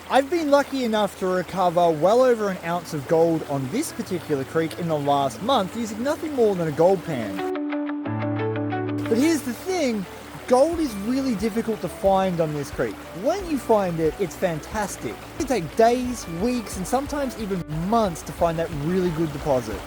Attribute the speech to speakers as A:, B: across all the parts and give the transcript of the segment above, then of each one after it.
A: I've been lucky enough to recover well over an ounce of gold on this particular creek in the last month using nothing more than a gold pan. But here's the thing, gold is really difficult to find on this creek. When you find it, it's fantastic. It can take days, weeks, and sometimes even months to find that really good deposit.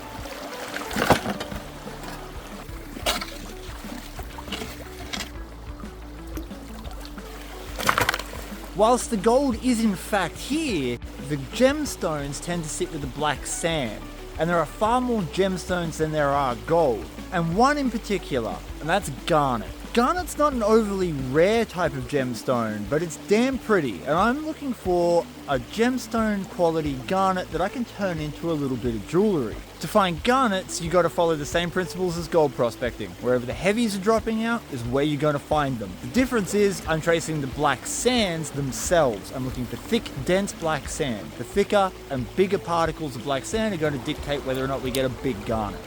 A: Whilst the gold is in fact here, the gemstones tend to sit with the black sand. And there are far more gemstones than there are gold. And one in particular, and that's garnet. Garnet's not an overly rare type of gemstone, but it's damn pretty. And I'm looking for a gemstone quality garnet that I can turn into a little bit of jewellery. To find garnets, you got to follow the same principles as gold prospecting. Wherever the heavies are dropping out is where you're going to find them. The difference is I'm tracing the black sands themselves. I'm looking for thick, dense black sand. The thicker and bigger particles of black sand are going to dictate whether or not we get a big garnet.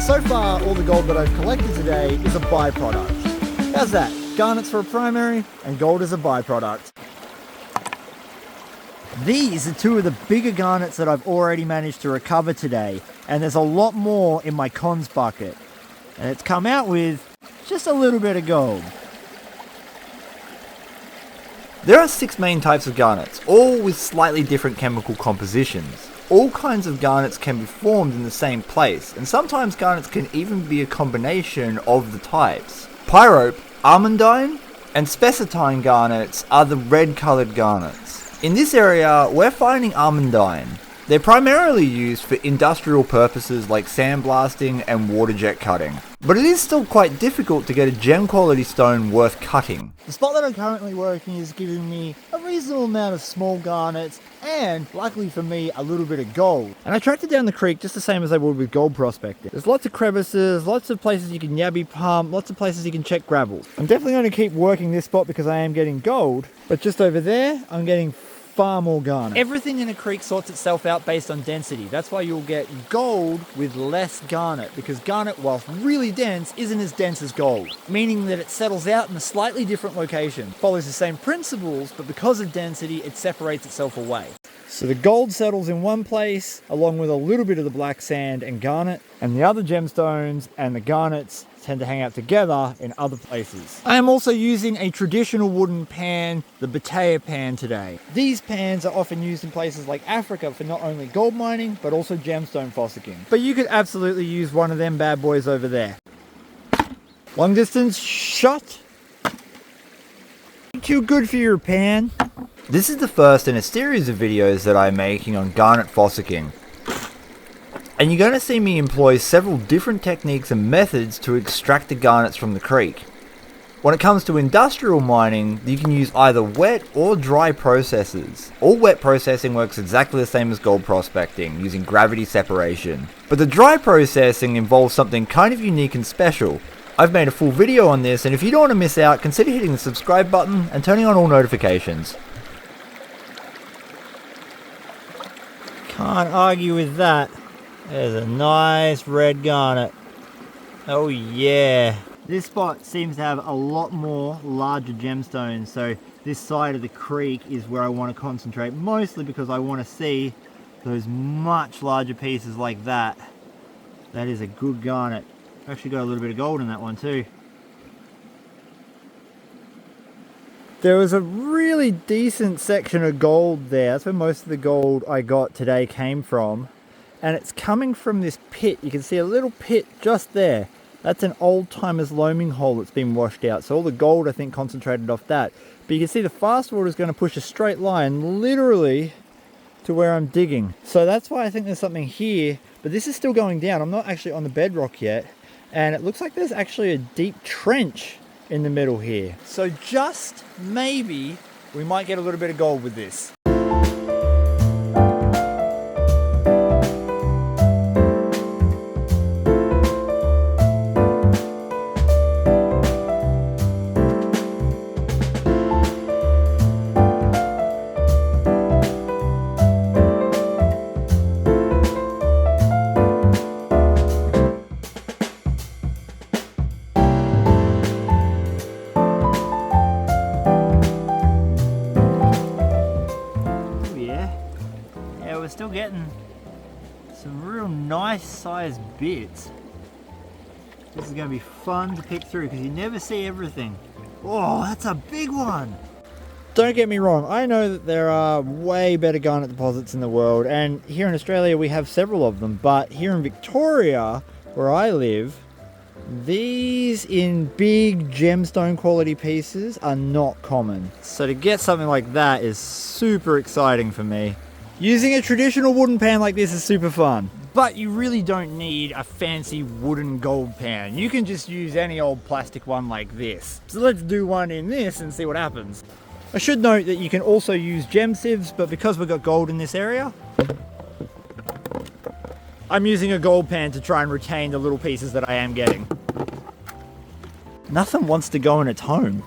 A: So far, all the gold that I've collected today is a byproduct. How's that? Garnets for a primary and gold as a byproduct. These are two of the bigger garnets that I've already managed to recover today, and there's a lot more in my cons bucket. And it's come out with just a little bit of gold. There are 6 main types of garnets, all with slightly different chemical compositions. All kinds of garnets can be formed in the same place, and sometimes garnets can even be a combination of the types. Pyrope, almandine, and spessartine garnets are the red coloured garnets. In this area, we're finding almandine. They're primarily used for industrial purposes like sandblasting and water jet cutting. But it is still quite difficult to get a gem quality stone worth cutting. The spot that I'm currently working is giving me a reasonable amount of small garnets and, luckily for me, a little bit of gold. And I tracked it down the creek just the same as I would with gold prospecting. There's lots of crevices, lots of places you can yabby pump, lots of places you can check gravel. I'm definitely going to keep working this spot because I am getting gold, but just over there, I'm getting far more garnet. Everything in a creek sorts itself out based on density. That's why you'll get gold with less garnet, because garnet, whilst really dense, isn't as dense as gold, meaning that it settles out in a slightly different location. Follows the same principles, but because of density, it separates itself away. So the gold settles in one place, along with a little bit of the black sand and garnet, and the other gemstones and the garnets tend to hang out together in other places. I am also using a traditional wooden pan, the Batea pan today. These pans are often used in places like Africa for not only gold mining, but also gemstone fossicking. But you could absolutely use one of them bad boys over there. Long distance shot. Too good for your pan. This is the first in a series of videos that I'm making on garnet fossicking. And you're going to see me employ several different techniques and methods to extract the garnets from the creek. When it comes to industrial mining, you can use either wet or dry processes. All wet processing works exactly the same as gold prospecting, using gravity separation. But the dry processing involves something kind of unique and special. I've made a full video on this, and if you don't want to miss out, consider hitting the subscribe button and turning on all notifications. Can't argue with that. There's a nice red garnet. Oh yeah. This spot seems to have a lot more larger gemstones, so this side of the creek is where I want to concentrate, mostly because I want to see those much larger pieces like that. That is a good garnet. Actually got a little bit of gold in that one too. There was a really decent section of gold there. That's where most of the gold I got today came from. And it's coming from this pit. You can see a little pit just there. That's an old timer's loaming hole that's been washed out. So all the gold, I think, concentrated off that. But you can see the fast water is going to push a straight line literally to where I'm digging. So that's why I think there's something here. But this is still going down. I'm not actually on the bedrock yet. And it looks like there's actually a deep trench in the middle here. So just maybe we might get a little bit of gold with this. Some real nice sized bits. This is going to be fun to pick through because you never see everything. Oh, that's a big one! Don't get me wrong, I know that there are way better garnet deposits in the world, and here in Australia we have several of them, but here in Victoria, where I live, these in big gemstone quality pieces are not common. So to get something like that is super exciting for me. Using a traditional wooden pan like this is super fun. But you really don't need a fancy wooden gold pan. You can just use any old plastic one like this. So let's do one in this and see what happens. I should note that you can also use gem sieves, but because we've got gold in this area, I'm using a gold pan to try and retain the little pieces that I am getting. Nothing wants to go in its home.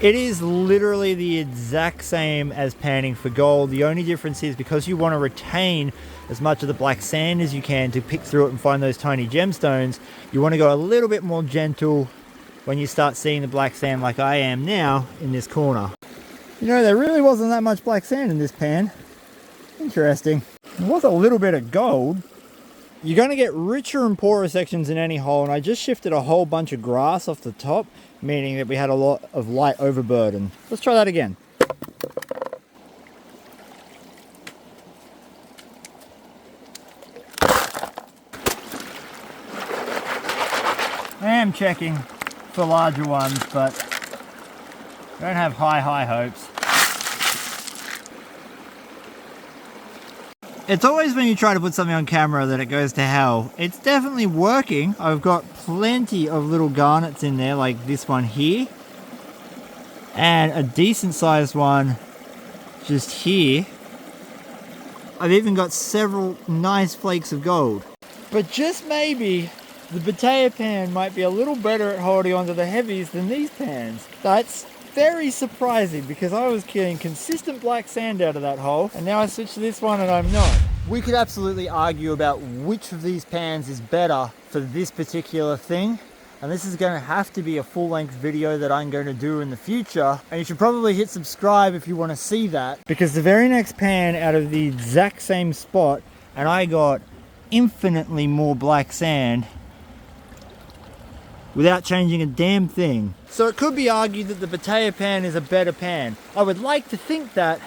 A: It is literally the exact same as panning for gold. The only difference is because you want to retain as much of the black sand as you can to pick through it and find those tiny gemstones, you want to go a little bit more gentle when you start seeing the black sand like I am now in this corner. You know, there really wasn't that much black sand in this pan. Interesting. There was a little bit of gold. You're going to get richer and poorer sections in any hole, and I just shifted a whole bunch of grass off the top, meaning that we had a lot of light overburden. Let's try that again. I am checking for larger ones, but don't have high hopes. It's always when you try to put something on camera that it goes to hell. It's definitely working. I've got plenty of little garnets in there, like this one here. And a decent sized one just here. I've even got several nice flakes of gold. But just maybe the Batea pan might be a little better at holding onto the heavies than these pans. That's very surprising because I was getting consistent black sand out of that hole, and now I switched to this one and I'm not. We could absolutely argue about which of these pans is better for this particular thing, and this is going to have to be a full-length video that I'm going to do in the future, and you should probably hit subscribe if you want to see that, because the very next pan out of the exact same spot, and I got infinitely more black sand without changing a damn thing. So it could be argued that the Batea pan is a better pan. I would like to think that,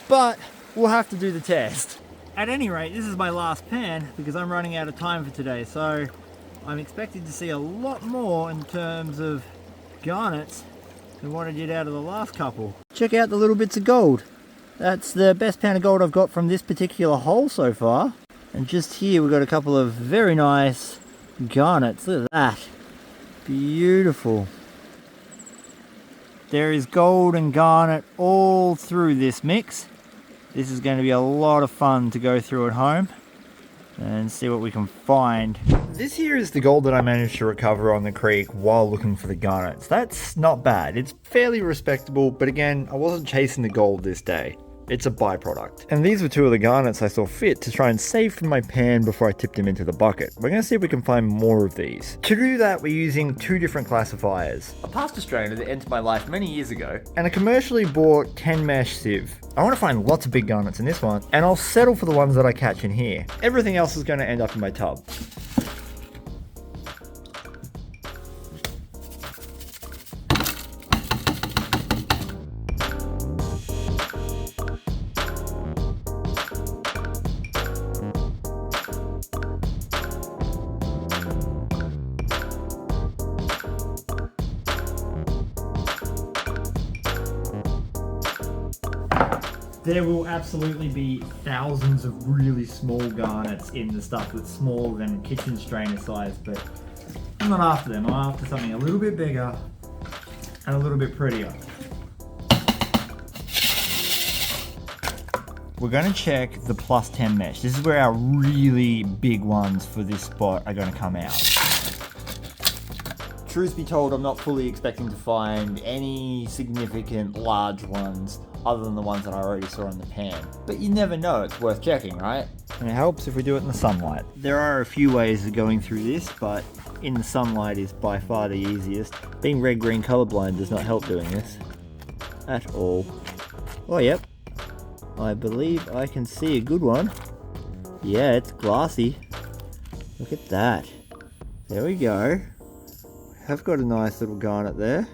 A: but we'll have to do the test. At any rate, this is my last pan because I'm running out of time for today, so I'm expecting to see a lot more in terms of garnets than what I did out of the last couple. Check out the little bits of gold. That's the best pan of gold I've got from this particular hole so far. And just here we've got a couple of very nice garnets. Look at that. Beautiful. There is gold and garnet all through this mix. This is going to be a lot of fun to go through at home and see what we can find. This here is the gold that I managed to recover on the creek while looking for the garnets. That's not bad. It's fairly respectable, but again, I wasn't chasing the gold this day. It's a byproduct. And these were two of the garnets I saw fit to try and save from my pan before I tipped them into the bucket. We're going to see if we can find more of these. To do that, we're using two different classifiers. A past Australian that entered my life many years ago, and a commercially bought 10 mesh sieve. I want to find lots of big garnets in this one, and I'll settle for the ones that I catch in here. Everything else is going to end up in my tub. There will absolutely be thousands of really small garnets in the stuff that's smaller than kitchen strainer size, but I'm not after them. I'm after something a little bit bigger and a little bit prettier. We're going to check the plus 10 mesh. This is where our really big ones for this spot are going to come out. Truth be told, I'm not fully expecting to find any significant large ones other than the ones that I already saw in the pan. But you never know, it's worth checking, right? And it helps if we do it in the sunlight. There are a few ways of going through this, but in the sunlight is by far the easiest. Being red-green colorblind does not help doing this at all. Oh, yep. I believe I can see a good one. Yeah, it's glassy. Look at that. There we go. Have got a nice little garnet there.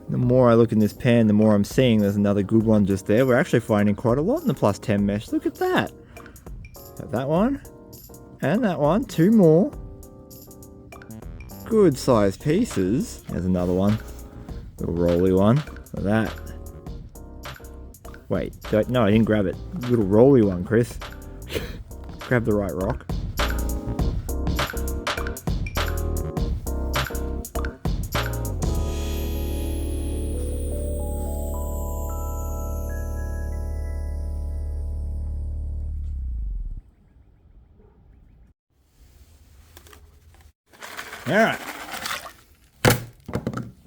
A: The more I look in this pan, the more I'm seeing there's another good one just there. We're actually finding quite a lot in the plus 10 mesh. Look at that. Got that one. And that one. 2 more. Good sized pieces. There's another one. Little rolly one. Look at that. Wait. No, I didn't grab it. Little rolly one, Chris. Grab the right rock. Alright,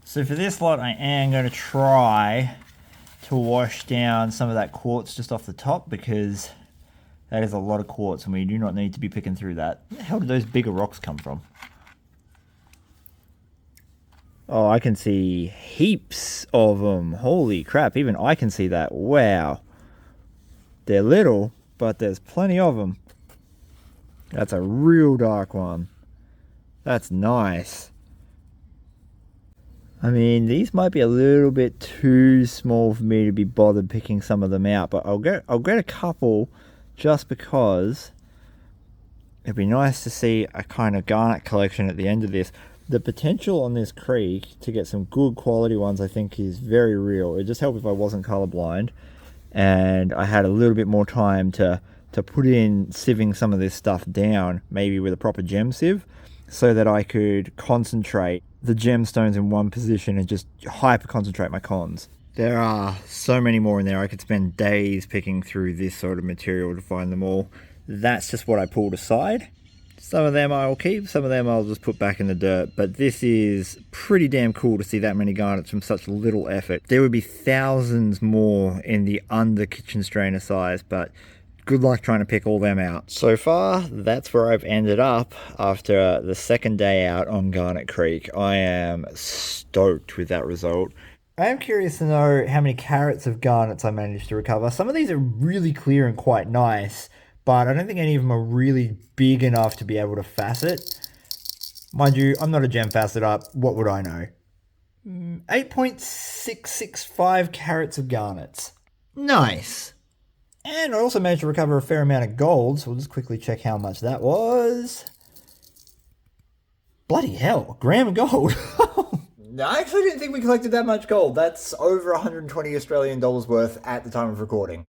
A: so for this lot I am going to try to wash down some of that quartz just off the top, because that is a lot of quartz and we do not need to be picking through that. Where the hell did those bigger rocks come from? Oh, I can see heaps of them. Holy crap, even I can see that. Wow. They're little, but there's plenty of them. That's a real dark one. That's nice. I mean, these might be a little bit too small for me to be bothered picking some of them out, but I'll get a couple just because it'd be nice to see a kind of garnet collection at the end of this. The potential on this creek to get some good quality ones I think is very real. It'd just help if I wasn't colorblind and I had a little bit more time to put in sieving some of this stuff down, maybe with a proper gem sieve, so that I could concentrate the gemstones in one position and just hyper concentrate my cons. There are so many more in there. I could spend days picking through this sort of material to find them all. That's just what I pulled aside. Some of them I'll keep, some of them I'll just put back in the dirt, but this is pretty damn cool to see that many garnets from such little effort. There would be thousands more in the under kitchen strainer size, but good luck trying to pick all them out. So far, that's where I've ended up after the second day out on Garnet Creek. I am stoked with that result. I am curious to know how many carats of garnets I managed to recover. Some of these are really clear and quite nice, but I don't think any of them are really big enough to be able to facet. Mind you, I'm not a gem faceter. What would I know? 8.665 carats of garnets. Nice. And I also managed to recover a fair amount of gold, so we'll just quickly check how much that was. Bloody hell, a gram of gold. I actually didn't think we collected that much gold. That's over 120 Australian dollars worth at the time of recording.